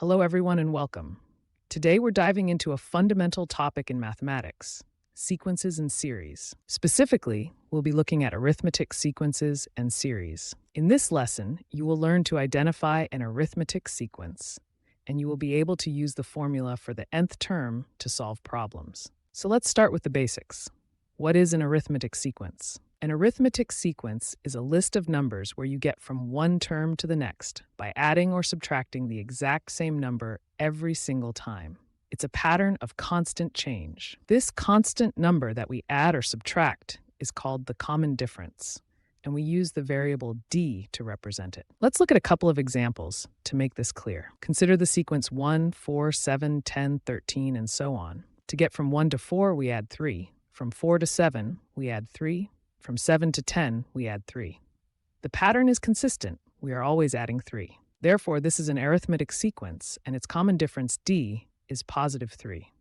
Hello, everyone, and welcome. Today, we're diving into a fundamental topic in mathematics, sequences and series. Specifically, we'll be looking at arithmetic sequences and series. In this lesson, you will learn to identify an arithmetic sequence, and you will be able to use the formula for the nth term to solve problems. So let's start with the basics. What is an arithmetic sequence? An arithmetic sequence is a list of numbers where you get from one term to the next by adding or subtracting the exact same number every single time. It's a pattern of constant change. This constant number that we add or subtract is called the common difference, and we use the variable d to represent it. Let's look at a couple of examples to make this clear. Consider the sequence 1, 4, 7, 10, 13, and so on. To get from 1 to 4, we add 3. From 4 to 7, we add 3. From 7 to 10, we add 3. The pattern is consistent. We are always adding 3. Therefore, this is an arithmetic sequence, and its common difference, d, is positive 3.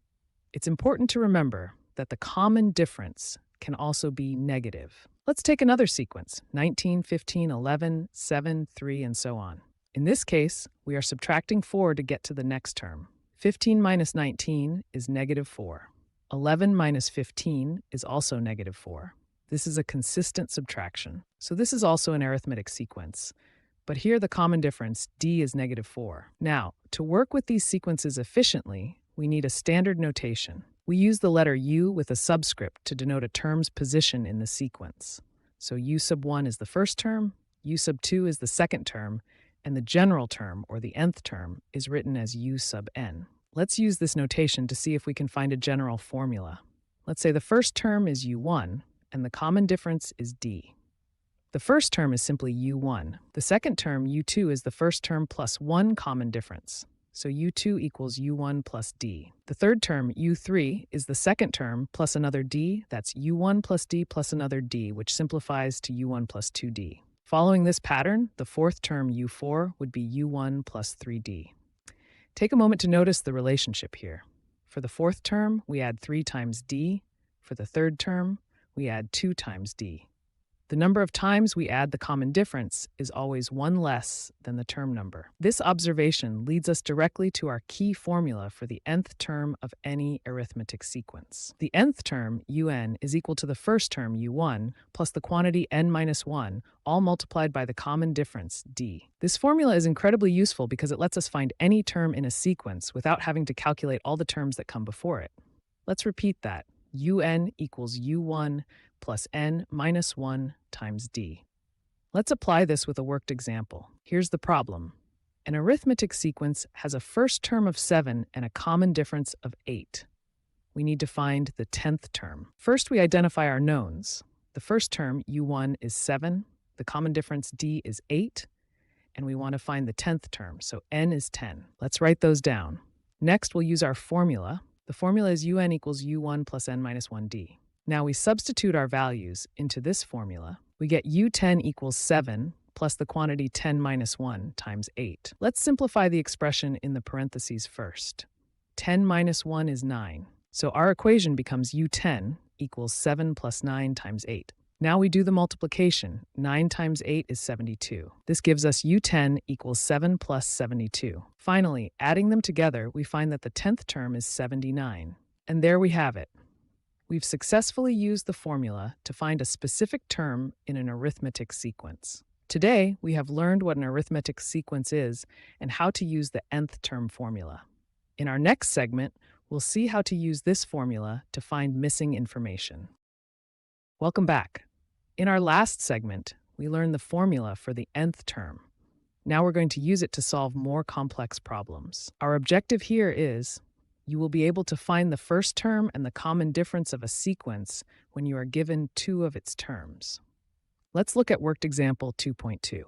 It's important to remember that the common difference can also be negative. Let's take another sequence, 19, 15, 11, 7, 3, and so on. In this case, we are subtracting 4 to get to the next term. 15 minus 19 is negative 4. 11 minus 15 is also negative 4. This is a consistent subtraction. So this is also an arithmetic sequence. But here the common difference, d, is negative 4. Now, to work with these sequences efficiently, we need a standard notation. We use the letter u with a subscript to denote a term's position in the sequence. So u sub 1 is the first term, u sub 2 is the second term, and the general term, or the nth term, is written as u sub n. Let's use this notation to see if we can find a general formula. Let's say the first term is u1, and the common difference is d. The first term is simply u1. The second term, u2, is the first term plus one common difference. So u2 equals u1 plus d. The third term, u3, is the second term plus another d. That's u1 plus d plus another d, which simplifies to u1 plus 2d. Following this pattern, the fourth term, u4, would be u1 plus 3d. Take a moment to notice the relationship here. For the fourth term, we add 3 times d. For the third term, we add 2 times d. The number of times we add the common difference is always one less than the term number. This observation leads us directly to our key formula for the nth term of any arithmetic sequence. The nth term, un, is equal to the first term, u1, plus the quantity n minus 1, all multiplied by the common difference, d. This formula is incredibly useful because it lets us find any term in a sequence without having to calculate all the terms that come before it. Let's repeat that. un equals u1 plus n minus 1 times d. Let's apply this with a worked example. Here's the problem. An arithmetic sequence has a first term of 7 and a common difference of 8. We need to find the 10th term. First, we identify our knowns. The first term, u1, is 7. The common difference, d, is 8. And we want to find the 10th term, so n is 10. Let's write those down. Next, we'll use our formula. The formula is un equals u1 plus n minus 1d. Now we substitute our values into this formula. We get u10 equals 7 plus the quantity 10 minus 1 times 8. Let's simplify the expression in the parentheses first. 10 minus 1 is 9. So our equation becomes u10 equals 7 plus 9 times 8. Now we do the multiplication. 9 times 8 is 72. This gives us u10 equals 7 plus 72. Finally, adding them together, we find that the 10th term is 79. And there we have it. We've successfully used the formula to find a specific term in an arithmetic sequence. Today, we have learned what an arithmetic sequence is and how to use the nth term formula. In our next segment, we'll see how to use this formula to find missing information. Welcome back. In our last segment, we learned the formula for the nth term. Now we're going to use it to solve more complex problems. Our objective here is you will be able to find the first term and the common difference of a sequence when you are given 2 of its terms. Let's look at worked example 2.2.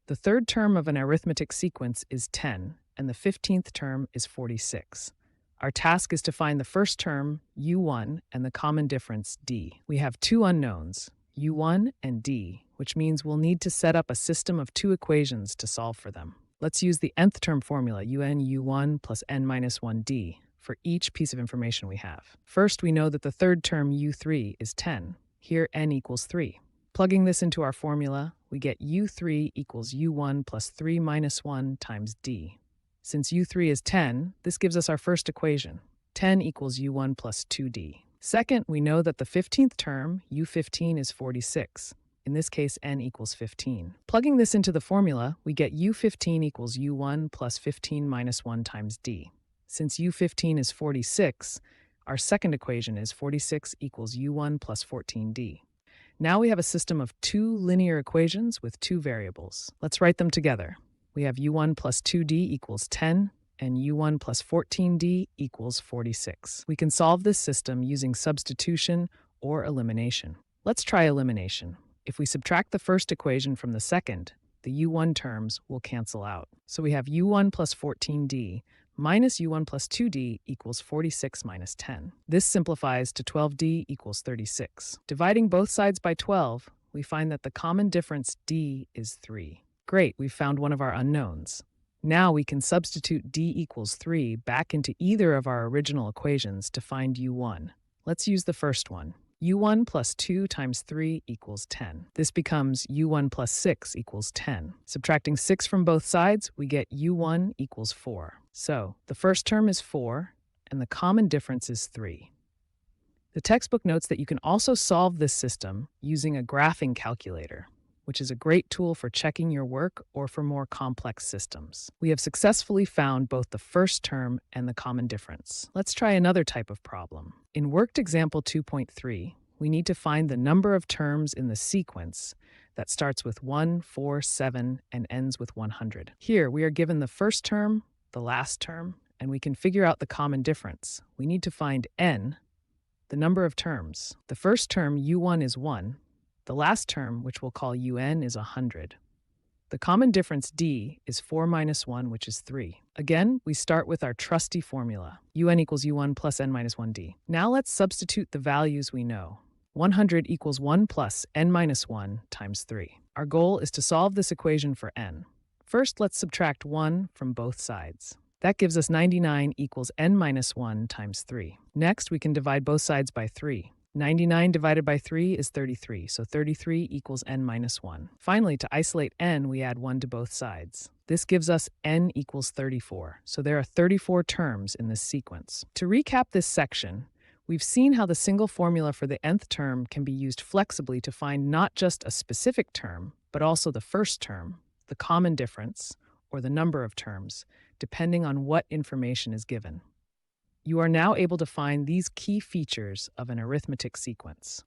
The third term of an arithmetic sequence is 10, and the 15th term is 46. Our task is to find the first term, u1, and the common difference, d. We have 2 unknowns, u1 and d, which means we'll need to set up a system of 2 equations to solve for them. Let's use the nth term formula, un u1 plus n minus 1d, for each piece of information we have. First, we know that the third term, u3, is 10. Here, n equals 3. Plugging this into our formula, we get u3 equals u1 plus 3 minus 1 times d. Since u3 is 10, this gives us our first equation. 10 equals u1 plus 2d. Second, we know that the 15th term, u15, is 46. In this case, n equals 15. Plugging this into the formula, we get u15 equals u1 plus 15 minus 1 times d. Since u15 is 46, our second equation is 46 equals u1 plus 14d. Now we have a system of two linear equations with two variables. Let's write them together. We have u1 plus 2d equals 10, and u1 plus 14d equals 46. We can solve this system using substitution or elimination. Let's try elimination. If we subtract the first equation from the second, the u1 terms will cancel out. So we have u1 plus 14d minus u1 plus 2d equals 46 minus 10. This simplifies to 12d equals 36. Dividing both sides by 12, we find that the common difference d is 3. Great, we've found one of our unknowns. Now we can substitute d equals 3 back into either of our original equations to find u1. Let's use the first one. u1 plus 2 times 3 equals 10. This becomes u1 plus 6 equals 10. Subtracting 6 from both sides, we get u1 equals 4. So the first term is 4, and the common difference is 3. The textbook notes that you can also solve this system using a graphing calculator, which is a great tool for checking your work or for more complex systems. We have successfully found both the first term and the common difference. Let's try another type of problem. In worked example 2.3, we need to find the number of terms in the sequence that starts with 1, 4, 7, and ends with 100. Here, we are given the first term, the last term, and we can figure out the common difference. We need to find n, the number of terms. The first term, u1, is 1. The last term, which we'll call un, is 100. The common difference d is 4 minus 1, which is 3. Again, we start with our trusty formula, un equals u1 plus n minus 1d. Now let's substitute the values we know. 100 equals 1 plus n minus 1 times 3. Our goal is to solve this equation for n. First, let's subtract 1 from both sides. That gives us 99 equals n minus 1 times 3. Next, we can divide both sides by 3. 99 divided by 3 is 33, so 33 equals n minus 1. Finally, to isolate n, we add 1 to both sides. This gives us n equals 34, so there are 34 terms in this sequence. To recap this section, we've seen how the single formula for the nth term can be used flexibly to find not just a specific term, but also the first term, the common difference, or the number of terms, depending on what information is given. You are now able to find these key features of an arithmetic sequence.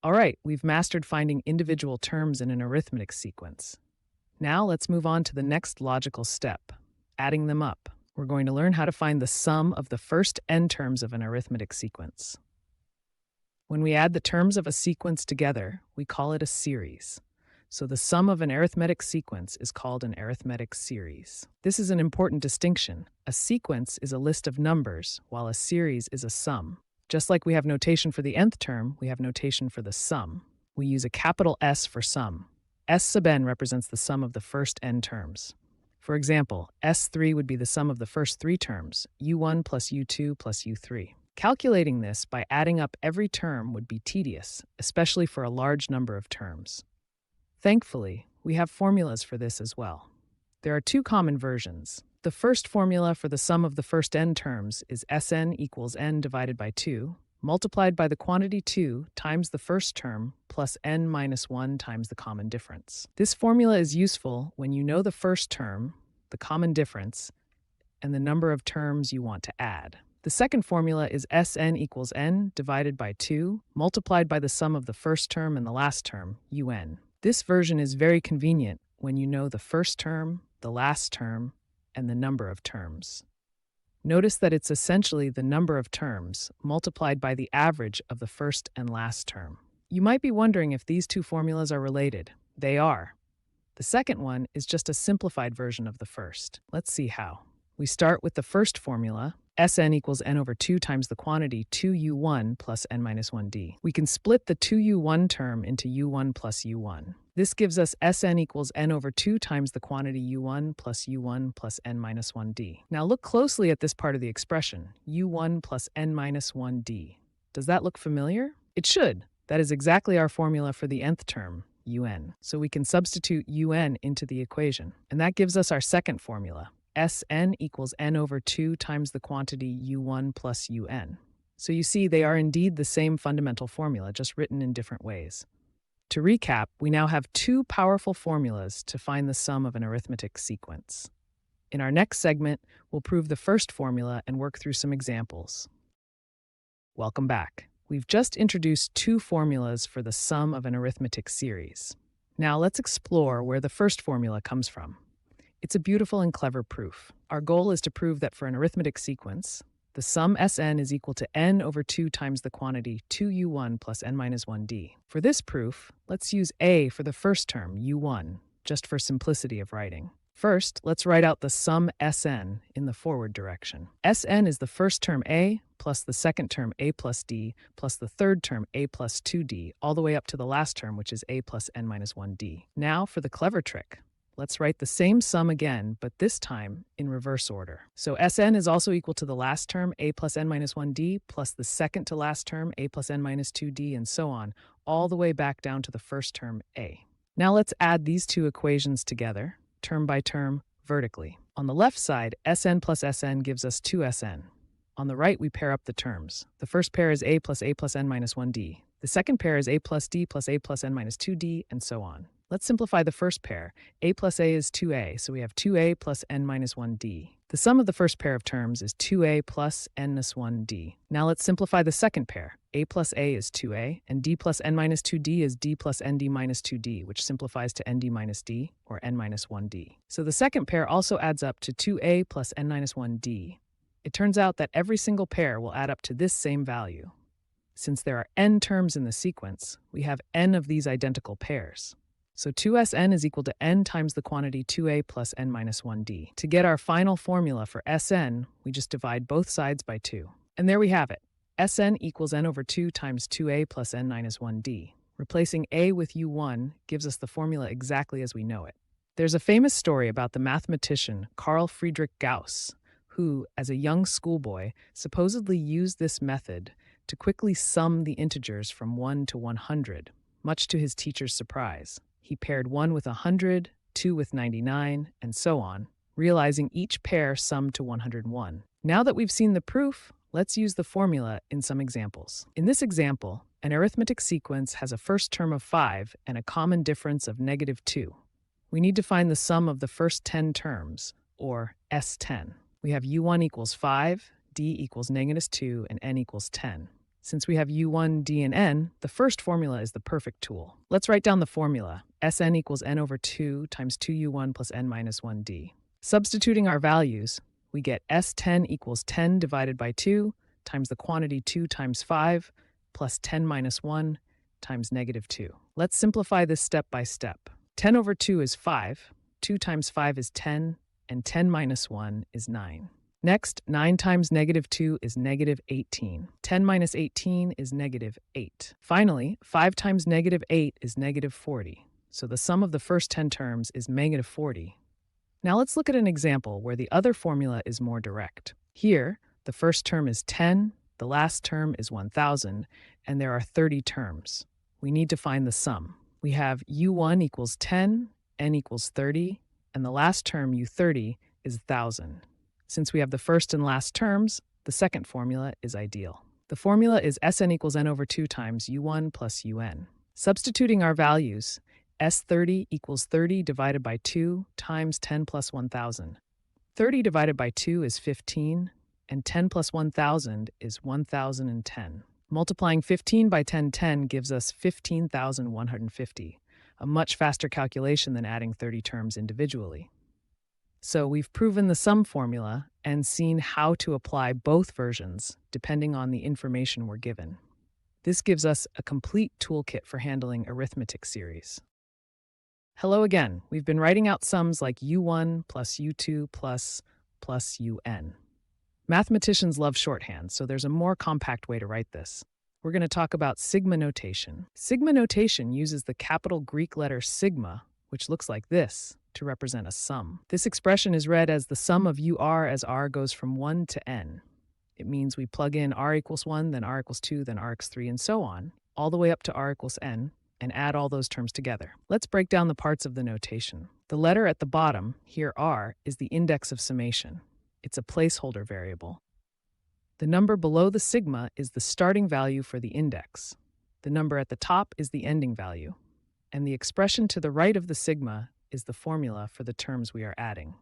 All right, we've mastered finding individual terms in an arithmetic sequence. Now let's move on to the next logical step, adding them up. We're going to learn how to find the sum of the first n terms of an arithmetic sequence. When we add the terms of a sequence together, we call it a series. So the sum of an arithmetic sequence is called an arithmetic series. This is an important distinction. A sequence is a list of numbers, while a series is a sum. Just like we have notation for the nth term, we have notation for the sum. We use a capital S for sum. S sub n represents the sum of the first n terms. For example, S3 would be the sum of the first 3 terms, u1 plus u2 plus u3. Calculating this by adding up every term would be tedious, especially for a large number of terms. Thankfully, we have formulas for this as well. There are 2 common versions. The first formula for the sum of the first n terms is Sn equals n divided by 2, multiplied by the quantity 2 times the first term plus n minus 1 times the common difference. This formula is useful when you know the first term, the common difference, and the number of terms you want to add. The second formula is Sn equals n divided by 2, multiplied by the sum of the first term and the last term, un. This version is very convenient when you know the first term, the last term, and the number of terms. Notice that it's essentially the number of terms multiplied by the average of the first and last term. You might be wondering if these 2 formulas are related. They are. The second one is just a simplified version of the first. Let's see how. We start with the first formula, Sn equals n over 2 times the quantity 2u1 plus n minus 1d. We can split the 2u1 term into u1 plus u1. This gives us Sn equals n over 2 times the quantity u1 plus n minus 1d. Now look closely at this part of the expression, u1 plus n minus 1d. Does that look familiar? It should. That is exactly our formula for the nth term, un. So we can substitute un into the equation, and that gives us our second formula. Sn equals n over 2 times the quantity u1 plus un. So you see, they are indeed the same fundamental formula, just written in different ways. To recap, we now have two powerful formulas to find the sum of an arithmetic sequence. In our next segment, we'll prove the first formula and work through some examples. Welcome back. We've just introduced two formulas for the sum of an arithmetic series. Now let's explore where the first formula comes from. It's a beautiful and clever proof. Our goal is to prove that for an arithmetic sequence, the sum Sn is equal to n over 2 times the quantity 2u1 plus n minus 1d. For this proof, let's use a for the first term, u1, just for simplicity of writing. First, let's write out the sum Sn in the forward direction. Sn is the first term a plus the second term a plus d plus the third term a plus 2d, all the way up to the last term, which is a plus n minus 1d. Now for the clever trick. Let's write the same sum again, but this time in reverse order. So Sn is also equal to the last term, a plus n minus 1d, plus the second to last term, a plus n minus 2d, and so on, all the way back down to the first term, a. Now let's add these two equations together, term by term, vertically. On the left side, Sn plus Sn gives us 2Sn. On the right, we pair up the terms. The first pair is a plus n minus 1d. The second pair is a plus n minus 2d, and so on. Let's simplify the first pair. A plus a is 2a, so we have 2a plus n minus 1d. The sum of the first pair of terms is 2a plus n minus 1d. Now let's simplify the second pair. A plus a is 2a, and d plus n minus 2d is d plus nd minus 2d, which simplifies to nd minus d, or n minus 1d. So the second pair also adds up to 2a plus n minus 1d. It turns out that every single pair will add up to this same value. Since there are n terms in the sequence, we have n of these identical pairs. So 2Sn is equal to n times the quantity 2a plus n minus 1d. To get our final formula for Sn, we just divide both sides by 2. And there we have it. Sn equals n over 2 times 2a plus n minus 1d. Replacing a with u1 gives us the formula exactly as we know it. There's a famous story about the mathematician Carl Friedrich Gauss, who, as a young schoolboy, supposedly used this method to quickly sum the integers from 1 to 100, much to his teacher's surprise. He paired 1 with 100, 2 with 99, and so on, realizing each pair summed to 101. Now that we've seen the proof, let's use the formula in some examples. In this example, an arithmetic sequence has a first term of 5 and a common difference of -2. We need to find the sum of the first 10 terms, or S10. We have u1 equals 5, d equals -2, and n equals 10. Since we have u1, d, and n, the first formula is the perfect tool. Let's write down the formula. Sn equals n over 2 times 2u1 plus n minus 1d. Substituting our values, we get S10 equals 10 divided by 2 times the quantity 2 times 5 plus 10 minus 1 times -2. Let's simplify this step by step. 10 over 2 is 5, 2 times 5 is 10, and 10 minus 1 is 9. Next, 9 times -2 is -18. 10 minus 18 is -8. Finally, 5 times -8 is -40. So the sum of the first 10 terms is -40. Now let's look at an example where the other formula is more direct. Here, the first term is 10, the last term is 1,000, and there are 30 terms. We need to find the sum. We have u1 equals 10, n equals 30, and the last term, u30, is 1,000. Since we have the first and last terms, the second formula is ideal. The formula is Sn equals n over 2 times u1 plus un. Substituting our values, S30 equals 30 divided by 2 times 10 plus 1,000. 30 divided by 2 is 15, and 10 plus 1,000 is 1,010. Multiplying 15 by 1010 gives us 15,150, a much faster calculation than adding 30 terms individually. So we've proven the sum formula and seen how to apply both versions depending on the information we're given. This gives us a complete toolkit for handling arithmetic series. Hello again. We've been writing out sums like u1 plus u2 plus un. Mathematicians love shorthand, so there's a more compact way to write this. We're going to talk about sigma notation. Sigma notation uses the capital Greek letter sigma, which looks like this, to represent a sum. This expression is read as the sum of ur as r goes from 1 to n. It means we plug in r equals 1, then r equals 2, then r equals 3, and so on, all the way up to r equals n, and add all those terms together. Let's break down the parts of the notation. The letter at the bottom, here R, is the index of summation. It's a placeholder variable. The number below the sigma is the starting value for the index. The number at the top is the ending value. And the expression to the right of the sigma is the formula for the terms we are adding.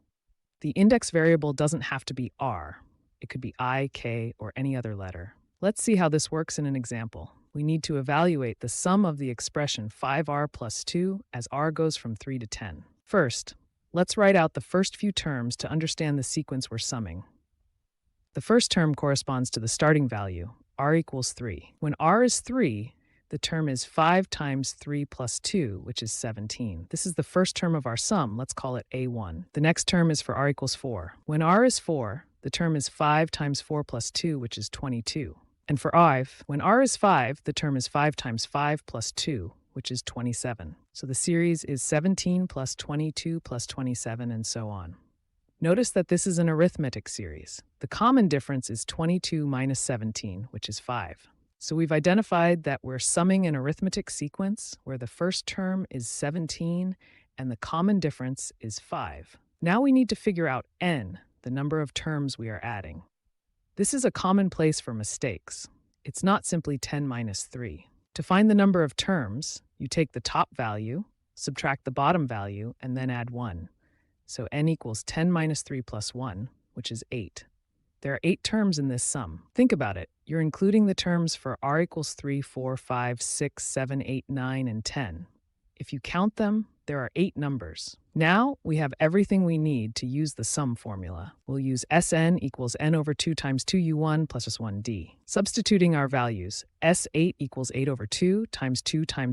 The index variable doesn't have to be R. It could be I, K, or any other letter. Let's see how this works in an example. We need to evaluate the sum of the expression 5R plus 2 as R goes from 3 to 10. First, let's write out the first few terms to understand the sequence we're summing. The first term corresponds to the starting value, R equals 3. When R is 3, the term is 5 times 3 plus 2, which is 17. This is the first term of our sum. Let's call it A1. The next term is for R equals 4. When R is 4, the term is 5 times 4 plus 2, which is 22. And for I, when R is 5, the term is 5 times 5 plus 2, which is 27. So the series is 17 plus 22 plus 27, and so on. Notice that this is an arithmetic series. The common difference is 22 minus 17, which is 5. So we've identified that we're summing an arithmetic sequence where the first term is 17 and the common difference is 5. Now we need to figure out n, the number of terms we are adding. This is a common place for mistakes. It's not simply 10 minus 3. To find the number of terms, you take the top value, subtract the bottom value, and then add 1. So n equals 10 minus 3 plus 1, which is 8. There are 8 terms in this sum. Think about it. You're including the terms for R equals 3, 4, 5, 6, 7, 8, 9, and 10. If you count them, there are 8 numbers. Now we have everything we need to use the sum formula. We'll use Sn equals n over 2 times 2u1 plus 1d. Substituting our values, S8 equals 8 over 2 times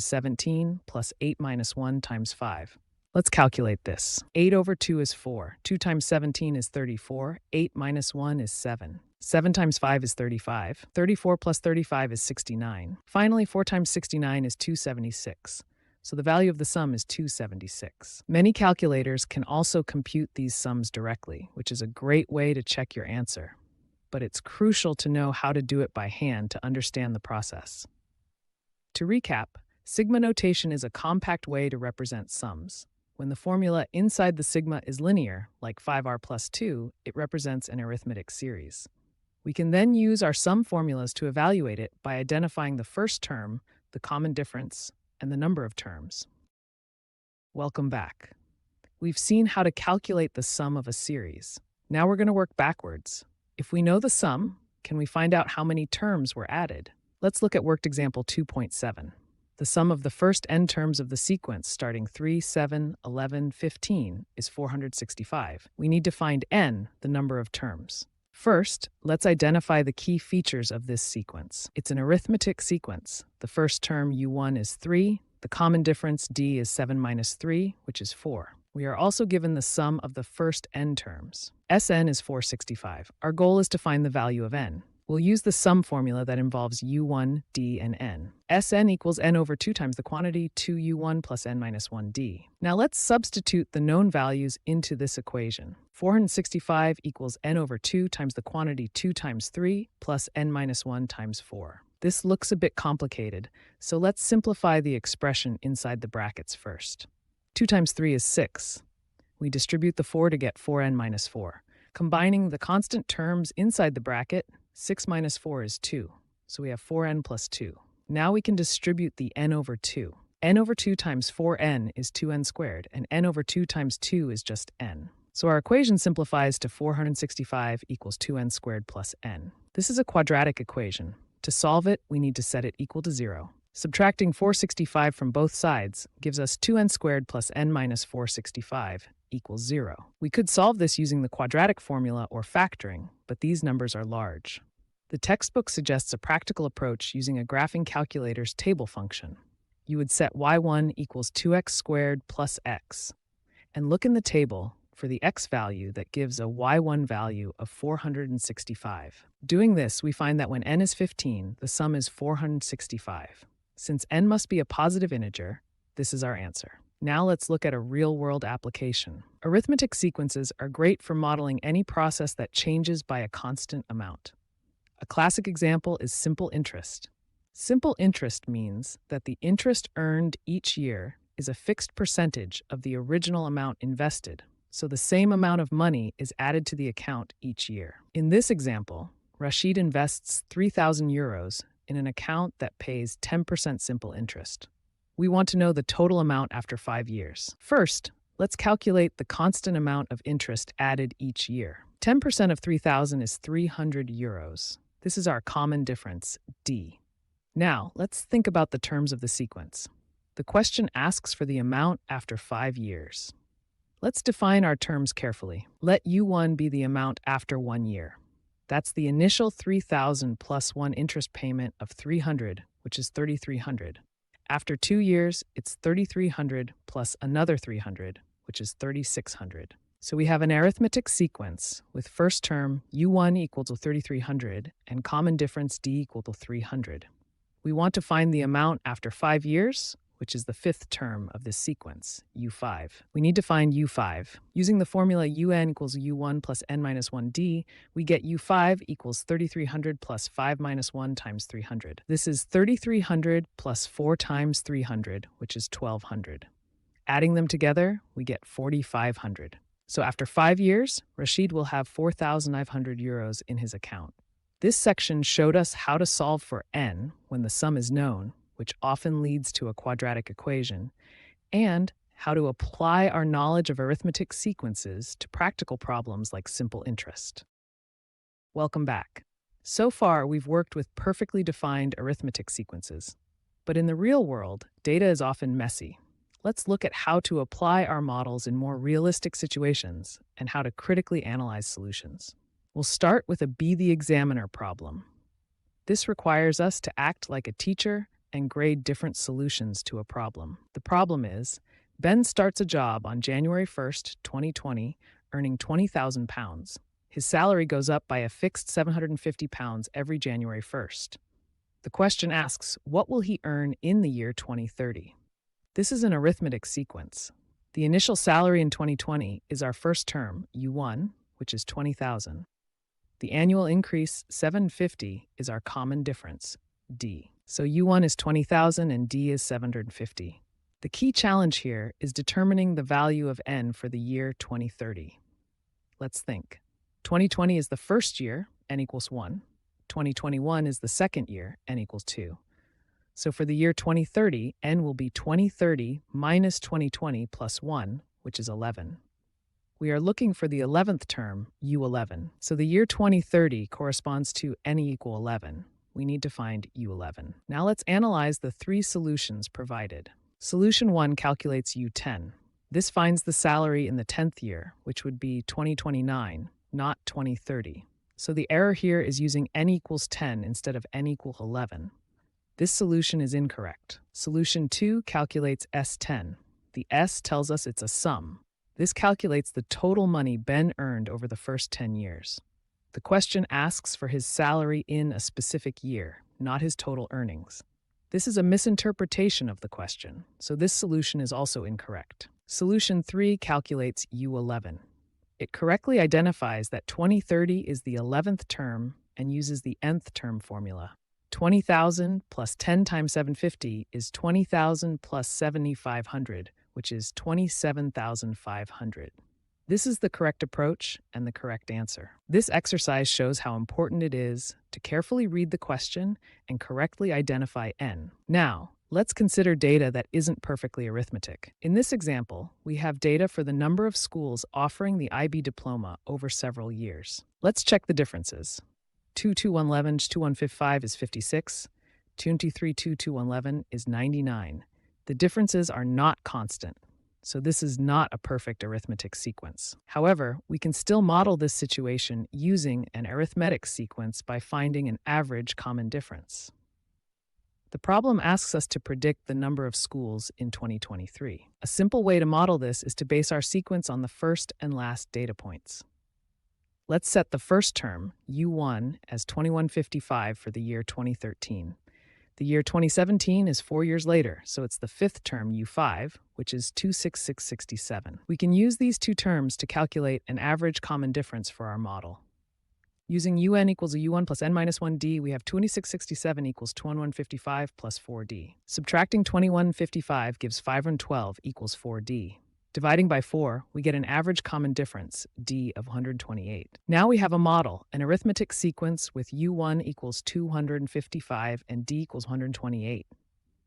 17 plus 8 minus 1 times 5. Let's calculate this. 8 over 2 is 4. 2 times 17 is 34. 8 minus 1 is 7. 7 times 5 is 35. 34 plus 35 is 69. Finally, 4 times 69 is 276. So the value of the sum is 276. Many calculators can also compute these sums directly, which is a great way to check your answer. But it's crucial to know how to do it by hand to understand the process. To recap, sigma notation is a compact way to represent sums. When the formula inside the sigma is linear, like 5R plus 2, it represents an arithmetic series. We can then use our sum formulas to evaluate it by identifying the first term, the common difference, and the number of terms. Welcome back. We've seen how to calculate the sum of a series. Now we're going to work backwards. If we know the sum, can we find out how many terms were added? Let's look at worked example 2.7. The sum of the first n terms of the sequence starting 3, 7, 11, 15 is 465. We need to find n, the number of terms. First, let's identify the key features of this sequence. It's an arithmetic sequence. The first term, u1, is 3. The common difference, d, is 7 minus 3, which is 4. We are also given the sum of the first n terms. Sn is 465. Our goal is to find the value of n. We'll use the sum formula that involves u1, d, and n. Sn equals n over 2 times the quantity 2u1 plus n minus 1d. Now let's substitute the known values into this equation. 465 equals n over 2 times the quantity 2 times 3 plus n minus 1 times 4. This looks a bit complicated, so let's simplify the expression inside the brackets first. 2 times 3 is 6. We distribute the 4 to get 4n minus 4. Combining the constant terms inside the bracket, 6 minus 4 is 2, so we have 4n plus 2. Now we can distribute the n over 2. n over 2 times 4n is 2n squared, and n over 2 times 2 is just n. So our equation simplifies to 465 equals 2n squared plus n. This is a quadratic equation. To solve it, we need to set it equal to 0. Subtracting 465 from both sides gives us 2n squared plus n minus 465 equals 0. We could solve this using the quadratic formula or factoring, but these numbers are large. The textbook suggests a practical approach using a graphing calculator's table function. You would set y1 equals 2x squared plus x, and look in the table for the x value that gives a y1 value of 465. Doing this, we find that when n is 15, the sum is 465. Since n must be a positive integer, this is our answer. Now let's look at a real-world application. Arithmetic sequences are great for modeling any process that changes by a constant amount. A classic example is simple interest. Simple interest means that the interest earned each year is a fixed percentage of the original amount invested, so the same amount of money is added to the account each year. In this example, Rashid invests 3,000 euros in an account that pays 10% simple interest. We want to know the total amount after 5 years. First, let's calculate the constant amount of interest added each year. 10% of 3,000 is 300 euros. This is our common difference, D. Now, let's think about the terms of the sequence. The question asks for the amount after 5 years. Let's define our terms carefully. Let U1 be the amount after 1 year. That's the initial 3,000 plus one interest payment of 300, which is 3,300. After 2 years, it's 3,300 plus another 300, which is 3,600. So we have an arithmetic sequence with first term U1 equal to 3,300 and common difference D equal to 300. We want to find the amount after 5 years, which is the fifth term of this sequence, U5. We need to find U5. Using the formula UN equals U1 plus N minus 1D, we get U5 equals 3,300 plus 5 minus 1 times 300. This is 3,300 plus 4 times 300, which is 1,200. Adding them together, we get 4,500. So after 5 years, Rashid will have 4,500 euros in his account. This section showed us how to solve for n when the sum is known, which often leads to a quadratic equation, and how to apply our knowledge of arithmetic sequences to practical problems like simple interest. Welcome back. So far, we've worked with perfectly defined arithmetic sequences. But in the real world, data is often messy. Let's look at how to apply our models in more realistic situations and how to critically analyze solutions. We'll start with a Be the Examiner problem. This requires us to act like a teacher and grade different solutions to a problem. The problem is, Ben starts a job on January 1st, 2020, earning £20,000. His salary goes up by a fixed £750 every January 1st. The question asks, what will he earn in the year 2030? This is an arithmetic sequence. The initial salary in 2020 is our first term, U1, which is 20,000. The annual increase, 750, is our common difference, D. So U1 is 20,000 and D is 750. The key challenge here is determining the value of n for the year 2030. Let's think. 2020 is the first year, n equals 1. 2021 is the second year, n equals 2. So for the year 2030, n will be 2030 minus 2020 plus 1, which is 11. We are looking for the 11th term, U11. So the year 2030 corresponds to n equal 11. We need to find U11. Now let's analyze the 3 solutions provided. Solution 1 calculates U10. This finds the salary in the 10th year, which would be 2029, not 2030. So the error here is using n equals 10 instead of n equal 11. This solution is incorrect. Solution 2 calculates S10. The S tells us it's a sum. This calculates the total money Ben earned over the first 10 years. The question asks for his salary in a specific year, not his total earnings. This is a misinterpretation of the question, so this solution is also incorrect. Solution 3 calculates U11. It correctly identifies that 2030 is the 11th term and uses the nth term formula. 20,000 plus 10 times 750 is 20,000 plus 7,500, which is 27,500. This is the correct approach and the correct answer. This exercise shows how important it is to carefully read the question and correctly identify n. Now, let's consider data that isn't perfectly arithmetic. In this example, we have data for the number of schools offering the IB diploma over several years. Let's check the differences. 22111 2155 is 56. 2232211 is 99. The differences are not constant, so this is not a perfect arithmetic sequence. However, we can still model this situation using an arithmetic sequence by finding an average common difference. The problem asks us to predict the number of schools in 2023. A simple way to model this is to base our sequence on the first and last data points. Let's set the first term, U1, as 2155 for the year 2013. The year 2017 is 4 years later, so it's the fifth term, U5, which is 26667. We can use these two terms to calculate an average common difference for our model. Using un equals a u1 plus n minus 1d, we have 2667 equals 2155 plus 4d. Subtracting 2155 gives 512 equals 4d. Dividing by 4, we get an average common difference, d, of 128. Now we have a model, an arithmetic sequence with u1 equals 255 and d equals 128.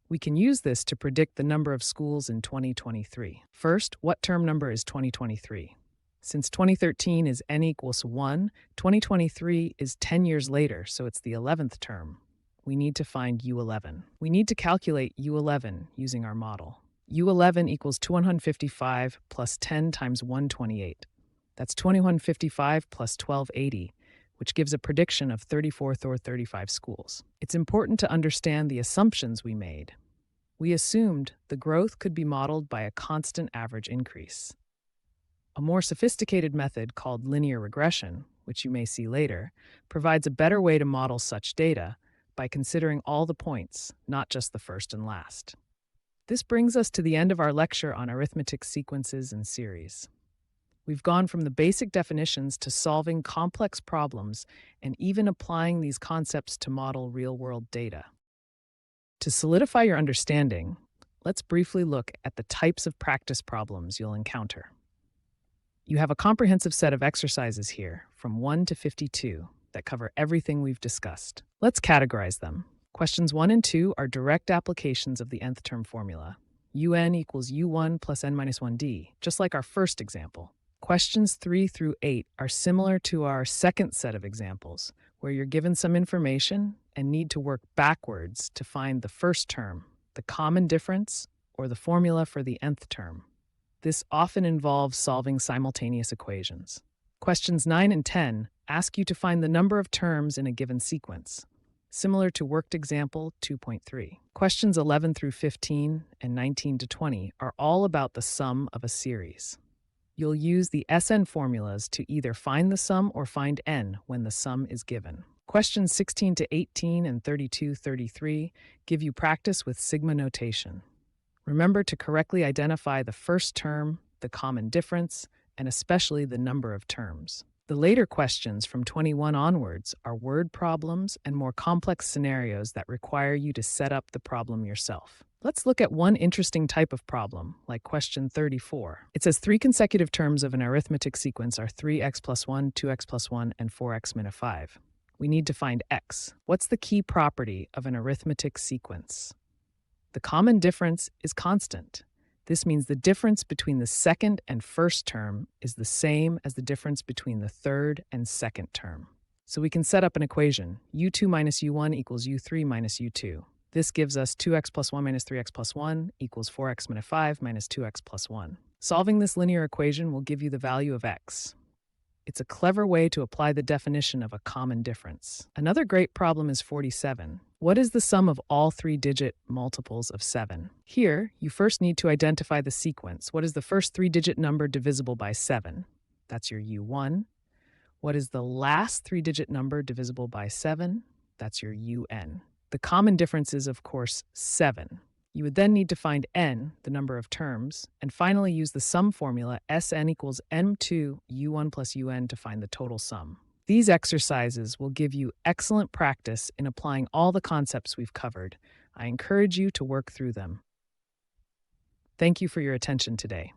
We can use this to predict the number of schools in 2023. First, what term number is 2023? Since 2013 is n equals 1, 2023 is 10 years later, so it's the 11th term. We need to find U11. We need to calculate U11 using our model. U11 equals 2155 plus 10 times 128. That's 2155 plus 1280, which gives a prediction of 3435 schools. It's important to understand the assumptions we made. We assumed the growth could be modeled by a constant average increase. A more sophisticated method called linear regression, which you may see later, provides a better way to model such data by considering all the points, not just the first and last. This brings us to the end of our lecture on arithmetic sequences and series. We've gone from the basic definitions to solving complex problems and even applying these concepts to model real-world data. To solidify your understanding, let's briefly look at the types of practice problems you'll encounter. You have a comprehensive set of exercises here, from 1 to 52, that cover everything we've discussed. Let's categorize them. Questions 1 and 2 are direct applications of the nth term formula. Un equals u1 plus n minus 1d, just like our first example. Questions 3 through 8 are similar to our second set of examples, where you're given some information and need to work backwards to find the first term, the common difference, or the formula for the nth term. This often involves solving simultaneous equations. Questions 9 and 10 ask you to find the number of terms in a given sequence, similar to worked example 2.3. Questions 11 through 15 and 19 to 20 are all about the sum of a series. You'll use the SN formulas to either find the sum or find n when the sum is given. Questions 16 to 18 and 32-33 give you practice with sigma notation. Remember to correctly identify the first term, the common difference, and especially the number of terms. The later questions from 21 onwards are word problems and more complex scenarios that require you to set up the problem yourself. Let's look at one interesting type of problem, like question 34. It says 3 consecutive terms of an arithmetic sequence are 3x plus 1, 2x plus 1, and 4x minus 5. We need to find x. What's the key property of an arithmetic sequence? The common difference is constant. This means the difference between the second and first term is the same as the difference between the third and second term. So we can set up an equation. u2 minus u1 equals u3 minus u2. This gives us 2x plus 1 minus 3x plus 1 equals 4x minus 5 minus 2x plus 1. Solving this linear equation will give you the value of x. It's a clever way to apply the definition of a common difference. Another great problem is 47. What is the sum of all 3-digit multiples of 7? Here, you first need to identify the sequence. What is the first 3-digit number divisible by 7? That's your u1. What is the last 3-digit number divisible by 7? That's your un. The common difference is, of course, 7. You would then need to find n, the number of terms, and finally use the sum formula Sn equals m2 u1 plus un to find the total sum. These exercises will give you excellent practice in applying all the concepts we've covered. I encourage you to work through them. Thank you for your attention today.